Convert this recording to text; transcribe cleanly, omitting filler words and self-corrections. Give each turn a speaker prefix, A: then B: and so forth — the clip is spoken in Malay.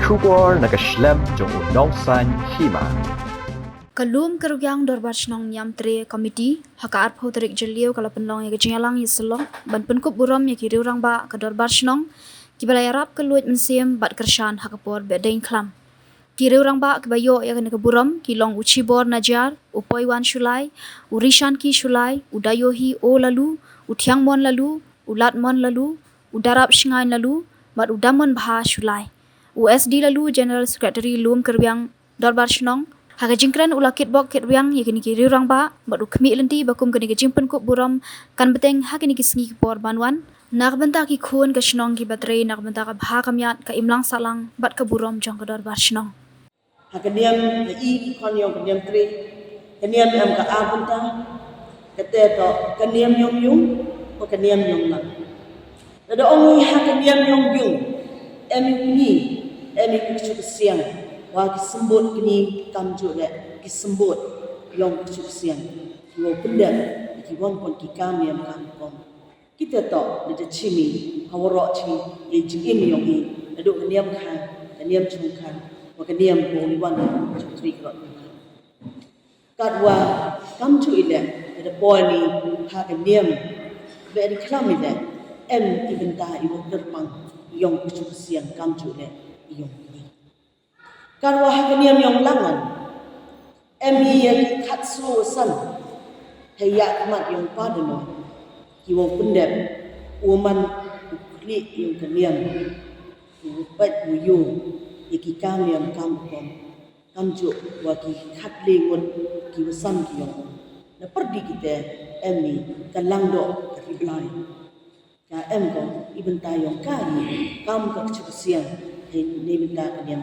A: Shubor nakaslem jong unongsan Hima.
B: Loomkyrwiang dorbar snong Ñiamtre committee haka arpo tarik jeliu kalau penlong ya kejengalang yiselong ban Pynkup Burom ya kiriu Rangbah ke dorbar snong Kiba Ïarap ke luit mensim bat Kyrshan haka por Behdieñkhlam kiriu Rangbah ke bayo ya ke Burom kilong uchibor najar upoi wan shulai urishan ki shulai udayohi o lalu utiang mon lalu ulat mon lalu udarap shingain lalu bat udamon baha shulai USD lalu General Secretary Loomkyrwiang dorbar snong Haga jingkran ulakit bok Kyrwiang yakini kiri Rangbah badu kemi lenti bakum kini kejing Pynkup Burom kan beteng hakini kisngi por banwan nak benta ki khun ke snong ki batre nak benta ka bha kamyat ka imlang salang bat ke Burom jong ke dorbar snong
C: Hakaniam na i kon yong Ñiamtre kaniam am ka abunta kate to kaniam yong yung o kaniam yong lang da ongi hakaniam yong yung emi kuchu siang wa kisembut kini kamju le kisembut yong kuchu siang wo pendek ki won kon ki kamiam kam kita to de chimi hawro chi ye jim yong i adu kaniam chung khan wa kaniam bo ni wan chu tri kro kadwa kamju ile de boy ni ha kaniam Behdieñkhlam ile ibenta iwo terpang yong kuchu siang kamju le yong Karwa hakaniam yong langan yang katsu san hayak mat yong padano kiwo pendem uman ukli yong kaniam upat buyu yaki kamiam kamju waki khatli ngun kiwo sam kiyong na perdi kita kalangdo kariblai ka ko ibenta yong kari kam ka siang ni minta kaniam